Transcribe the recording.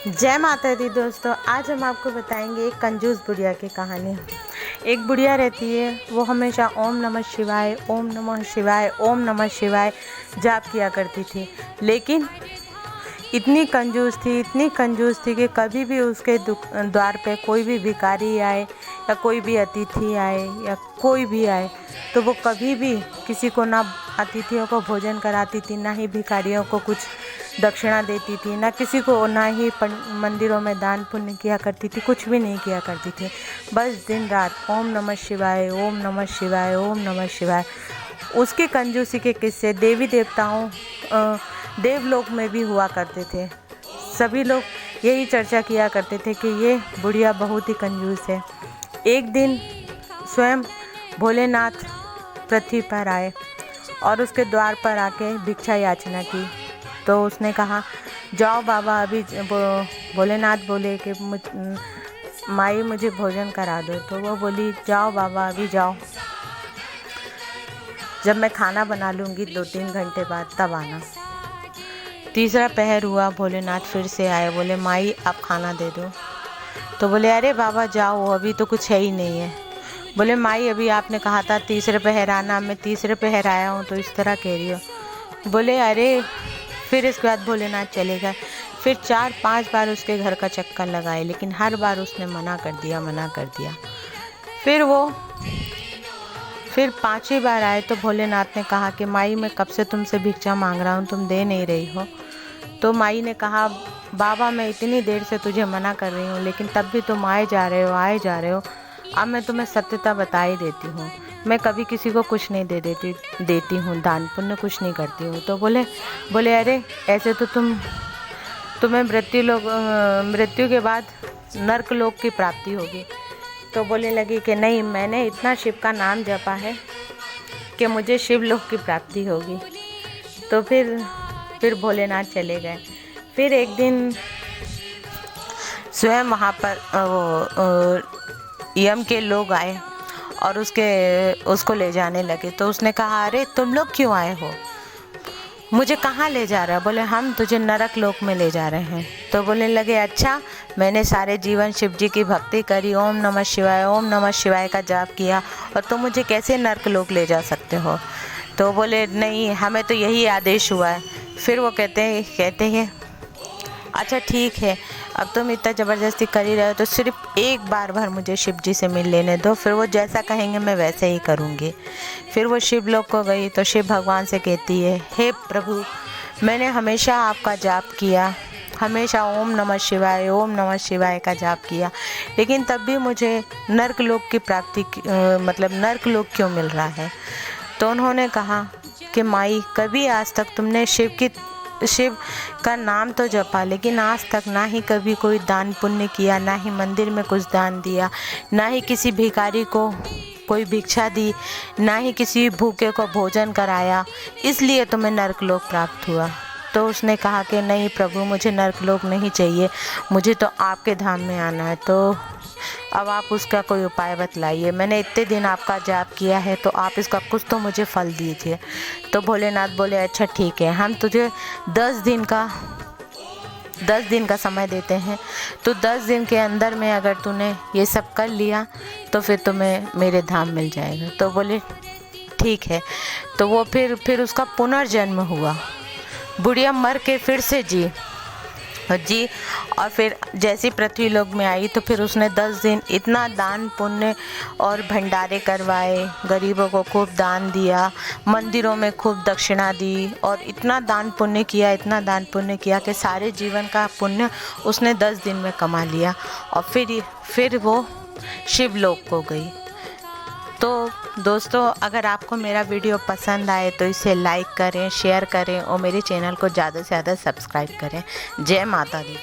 जय माता दी दोस्तों। आज हम आपको बताएंगे एक कंजूस बुढ़िया की कहानी। एक बुढ़िया रहती है, वो हमेशा ओम नमः शिवाय, ओम नमः शिवाय, ओम नमः शिवाय जाप किया करती थी। लेकिन इतनी कंजूस थी कि कभी भी उसके द्वार पे कोई भी भिखारी आए या कोई भी अतिथि आए या कोई भी आए तो वो कभी भी किसी को ना अतिथियों को भोजन कराती थी, ना ही भिखारियों को कुछ दक्षिणा देती थी, ना किसी को, ना ही मंदिरों में दान पुण्य किया करती थी, कुछ भी नहीं किया करती थी। बस दिन रात ओम नमः शिवाय, ओम नमः शिवाय, ओम नमः शिवाय। उसकी कंजूसी के किस्से देवी देवताओं देवलोक में भी हुआ करते थे। सभी लोग यही चर्चा किया करते थे कि ये बुढ़िया बहुत ही कंजूस है। एक दिन स्वयं भोलेनाथ पृथ्वी पर आए और उसके द्वार पर आके भिक्षा याचना की। तो उसने कहा, जाओ बाबा, अभी भोलेनाथ बोले कि माई मुझे भोजन करा दो। तो वो बोली, जाओ बाबा, अभी जाओ, जब मैं खाना बना लूँगी 2-3 घंटे बाद तब आना। तीसरा पहर हुआ, भोलेनाथ फिर से आए, बोले माई आप खाना दे दो। तो बोले, अरे बाबा जाओ, अभी तो कुछ है ही नहीं है। बोले, माई अभी आपने कहा था तीसरे पहर आना, मैं तीसरे पहर आया हूँ तो इस तरह कह रही हो। बोले, अरे फिर इसके बाद भोलेनाथ चले गए। फिर 4-5 बार उसके घर का चक्कर लगाए, लेकिन हर बार उसने मना कर दिया। फिर 5वीं बार आए तो भोलेनाथ ने कहा कि माई मैं कब से तुमसे भिक्षा मांग रहा हूँ, तुम दे नहीं रही हो। तो माई ने कहा, बाबा मैं इतनी देर से तुझे मना कर रही हूँ, लेकिन तब भी तुम आए जा रहे हो। अब मैं तुम्हें सत्यता बता ही देती हूँ, मैं कभी किसी को कुछ नहीं देती हूँ, दान पुण्य कुछ नहीं करती हूँ। तो बोले अरे ऐसे तो तुम्हें मृत्यु के बाद नर्क लोक की प्राप्ति होगी। तो बोलने लगी कि नहीं, मैंने इतना शिव का नाम जपा है कि मुझे शिवलोक की प्राप्ति होगी। तो फिर भोलेनाथ चले गए। फिर एक दिन स्वयं वहाँ पर यम के लोग आए और उसको ले जाने लगे। तो उसने कहा, अरे तुम लोग क्यों आए हो, मुझे कहाँ ले जा रहा है? बोले, हम तुझे नरक लोक में ले जा रहे हैं। तो बोलने लगे, अच्छा, मैंने सारे जीवन शिव जी की भक्ति करी, ओम नमः शिवाय का जाप किया, और तुम मुझे कैसे नरक लोक ले जा सकते हो? तो बोले, नहीं, हमें तो यही आदेश हुआ है। फिर वो कहते हैं अच्छा ठीक है, अब तुम इतना ज़बरदस्ती कर ही रहे हो तो सिर्फ एक बार भर मुझे शिव जी से मिल लेने दो, फिर वो जैसा कहेंगे मैं वैसे ही करूँगी। फिर वो शिवलोक को गई तो शिव भगवान से कहती है, हे प्रभु, मैंने हमेशा आपका जाप किया, हमेशा ओम नमः शिवाय का जाप किया, लेकिन तब भी मुझे नर्क लोक की प्राप्ति मतलब नर्क लोक क्यों मिल रहा है? तो उन्होंने कहा कि माई, कभी आज तक तुमने शिव का नाम तो जपा, लेकिन आज तक ना ही कभी कोई दान पुण्य किया, ना ही मंदिर में कुछ दान दिया, ना ही किसी भिखारी को कोई भिक्षा दी, ना ही किसी भूखे को भोजन कराया, इसलिए तुम्हें नरकलोक प्राप्त हुआ। तो उसने कहा कि नहीं प्रभु, मुझे नरकलोक नहीं चाहिए, मुझे तो आपके धाम में आना है। तो अब आप उसका कोई उपाय बतलाइए, मैंने इतने दिन आपका जाप किया है, तो आप इसका कुछ तो मुझे फल दीजिए। तो भोलेनाथ बोले, अच्छा ठीक है, हम तुझे 10 दिन का समय देते हैं, तो 10 दिन के अंदर में अगर तूने ये सब कर लिया तो फिर तुम्हें मेरे धाम मिल जाएगा। तो बोले ठीक है। तो वो फिर उसका पुनर्जन्म हुआ, बुढ़िया मर के फिर से जी, और फिर जैसी पृथ्वी लोक में आई तो फिर उसने 10 दिन इतना दान पुण्य और भंडारे करवाए, गरीबों को खूब दान दिया, मंदिरों में खूब दक्षिणा दी, और इतना दान पुण्य किया कि सारे जीवन का पुण्य उसने 10 दिन में कमा लिया, और फिर वो शिवलोक को गई। तो दोस्तों, अगर आपको मेरा वीडियो पसंद आए तो इसे लाइक करें, शेयर करें और मेरे चैनल को ज़्यादा से ज़्यादा सब्सक्राइब करें। जय माता दी।